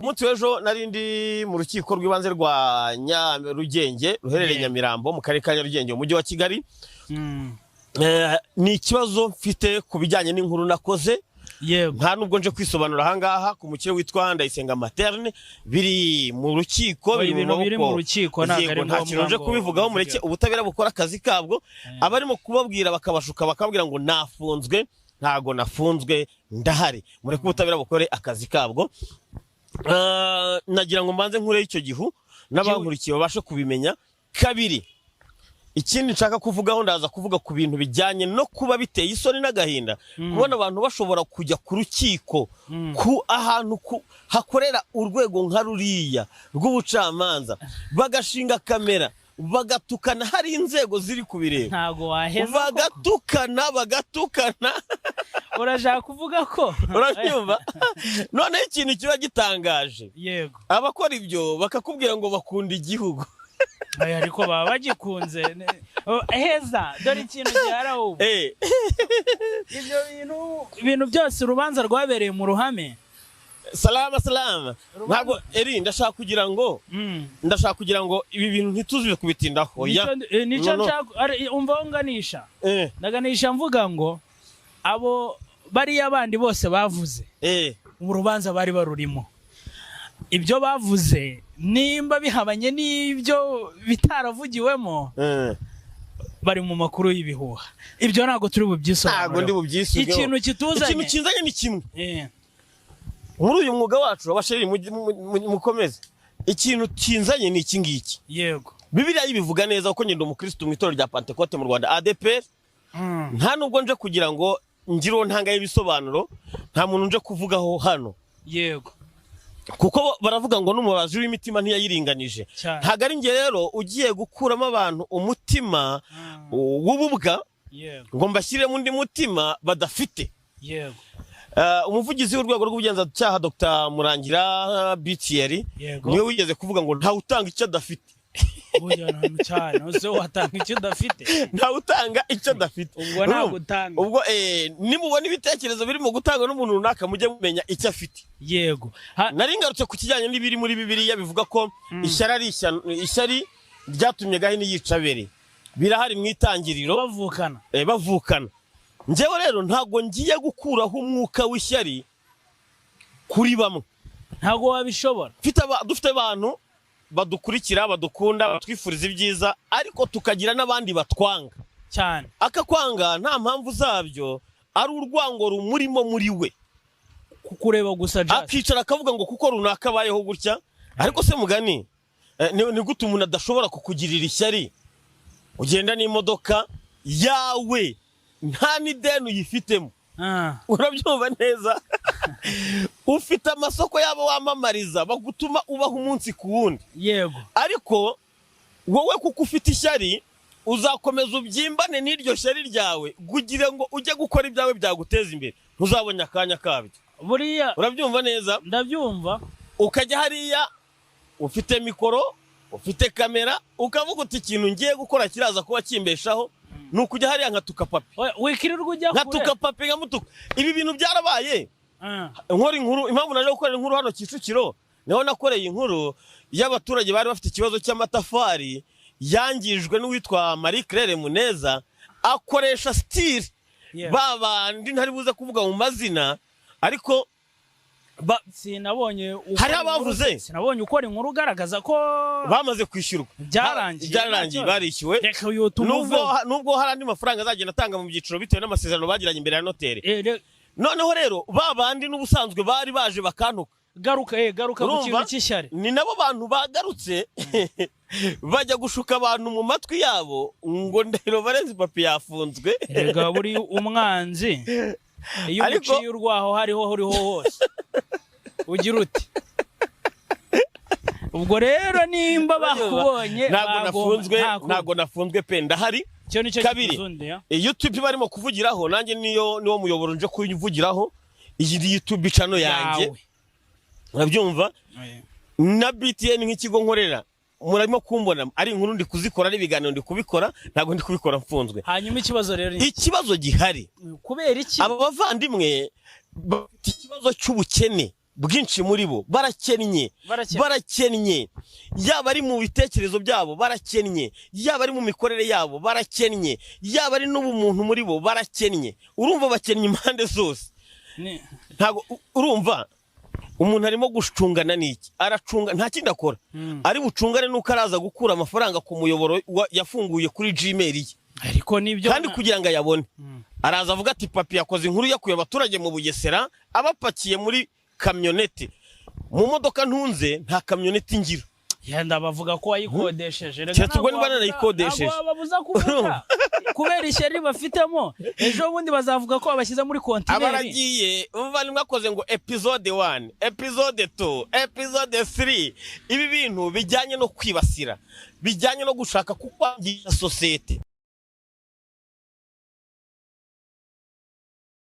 Umunsi w'ejo narindi mu rukiko rw'ibanze rwa Nyarugenge ruherereye Nyamirambo mu karere ka Nyarugenge mu mujyi wa Kigali. Ni ikibazo mfite ku bijyanye n'inkuru nakoze. Nta nubwo nje kwisobanura ahangaha ku mukire witwa Ndayisenga Materne biri mu rukiko biri mu rukiko nta kintu nje kubivugaho mureke ubutabera bukora akazi kabwo. Abarimo kubabwira bakabashuka bakabwira ngo nafunzwe, ntago nafunzwe, ndahari. Mureke ubutabera bukore akazi kabwo. Nagira ngo mbanze nkure icyo gihu n'abankurikiye babashe kubimenya. Kabiri, ikindi nshaka kuvugaho ndaza kuvuga ku bintu bijyanye no kuba biteye isoni n'agahinda kubona abantu bashobora kujya ku rukiko ku ahantu hakorera urwego nka ruriya rw'ubucamanza bagashinga kamera bagatukana, hari inzego ziri kubireba, ntago waheza bagatukana urashaka kuvuga ko urabyumva. None ikintu kiba gitangaje, yego, abakora ibyo bakakubwira ngo bakunda igihugu. Ariko baba bagikunze heza. Dore ikintu gihara ubu, ibyo bintu byose urubanza rwabereye mu ruhame. Salama ntabwo ndashaka kugira ngo ibi bintu ntituzibe kubitindaho. Nicyo nshaka umva nganisha ndaganisha mvuga ngo abo bari abandi bose bavuze mu rubanza bari barurimo, ibyo bavuze nimba bihabanye n'ibyo bitaravugiwemo bari mu makuru y'ibihuha. Ibyo ntago turi bubyisobanura, ntago ndi bubyisubiye. Ikintu kituzanye, ikintu kinzanye ni kimwe muri uyu mwuga wacu abasheri mukomeze. Ikintu kinzanye ni iki ngiki. Yego, Bibiliya yibivuga neza uko ngenda umukristo mu itorero rya Pentecote mu Rwanda ADPR. Nta nubwo nje kugira ngo ngiro ntanga y'ibisobanuro, nta muntu nje kuvugaho hano. Yego, kuko baravuga ngo n'umubazi w'imitima ntiyayiringanije. Ntago ari nge rero ugiye gukuramo abantu umutima w'ububwa ngo mbashyiremo undi mutima badafite. Yego, umuvugizi w'urwego rw'ubugenzacyaha Dr. Murangira BTR niwe wigeze kuvuga ngo nta utanga icyo adafite. Nta utanga icyo adafite. Ubwo nimubona ibitekerezo birimo gutanga n'umuntu runaka mujye mumenya icyo afite. Yego, nari ngarutse ku kijyanye n'ibiri muri Bibiliya bivuga ko ishyari ryatumye Gahini yica Abeli. Birahari mu itangiriro bavukana. Njyewe rero ntago ngiye gukuraho umwuka w'ishyari kuri bamwe, ntago wabishobora. Dufite abantu badukurikira, badukunda, batwifuriza ibyiza, ariko tukagira n'abandi batwanga cyane. Akakwanga nta mpamvu zabyo, ari urwango rumurimo muri we, kukureba gusa just akicara akavuga ngo kuko runaka bayeho gutya. Ariko se mugani, ni gute umuntu adashobora kukugirira ishyari? Ugenda n'imodoka yawe nta n'ideni uyifitemo, urabyumva neza. Ufite amasoko yabo wamamariza bagutuma ubaho umunsi ku wundi. Yego, ariko wowe kuko ufite ishyari uzakomeza ubyimbane n'iryo shyari ryawe kugira ngo ujye gukora ibyawe byaguteza imbere, ntuzabonye akanya kabyo. Buriya urabyumva neza. Ndabyumva. Ukajya hariya ufite mikoro, ufite kamera, ukavuga uti ikintu ngiye gukora kiraza kuba kimbeshaho, nukujya hariya nkatuka papi. Wikirirwa ujya kure, nkatuka papi nkamutuka. Ibi bintu byarabaye. Nkora inkuru, impamvu naje gukorera inkuru hano Kicukiro, naho nakoreye inkuru y'abaturage bari bafite ikibazo cy'amatafari yangijwe n'uwitwa Marie Claire Muneza, akoresha style babandi ntari buze kuvuga mu mazina, ariko sinabonye hari abavuze, sinabonye ukora inkuru ugaragaza ko bamaze kwishyurwa. Byarangiye barishyuwe, nubwo hari andi mafaranga azagenda atanga mu byiciro bitewe n'amasezerano bagiranye imbere ya noteri. Noneho rero babandi n'ubusanzwe bari baje bakantuka. Garuka mu kintu cy'ishyari. Ni nabo bantu bagarutse bajya gushuka abantu mu matwi yabo ngo Ndahiro Valens papi yafunzwe. Erega buri umwanzi iyo uciye urwaho hariho hose ugira uti. Ubwo rero nimba bakubonye ntago nafunzwe pe, ndahari. Kabiri, YouTube barimo kuvugiraho, nanjye niwo muyoboro nje kuvugiraho. Iyi YouTube channel yanjye, urabyumva, na BTN nk'ikigo nkorera murarimo kumbona ari inkuru ndi kuzikora ari ibiganiro ndi kubikora, ntago ndi kubikora mfunzwe. Hanyuma ikibazo rero ikibazo gihari kubera iki aba bavandimwe ikibazo cy'ubukene bwinshi muri bo barakennye yaba ari mu bitekerezo byabo barakennye, yaba ari mu mikorere yabo barakennye, yaba ari n'ubumuntu muri bo barakennye. Urumva bakennye impande zose. Ntago urumva umuntu arimo gucungana n'iki, aracunga nta kindi akora, ari bucungane nuko araza gukura amafaranga ku muyoboro yafunguye kuri Gmail ye, ariko nibyo kandi kugira ngo ayabone araza avuga ati papi yakoze inkuru yakuye abaturage mu Bugesera abapakiye muri kamyoneti, mu modoka ntunze nta kamyoneti ngira. Yenda bavuga ko wayikodesheje, rega ntabwo narayikodesheje, babuza kuvuga kubera ishyari bafitemo. Ejo bundi bazavuga ko babashyize muri kontineri. Abaragiye umuvandimwe mwakoze ngo episode 1, episode 2, episode 3. Ibi bintu bijyanye no kwibasira, bijyanye no gushaka kukwangisha sosiyete.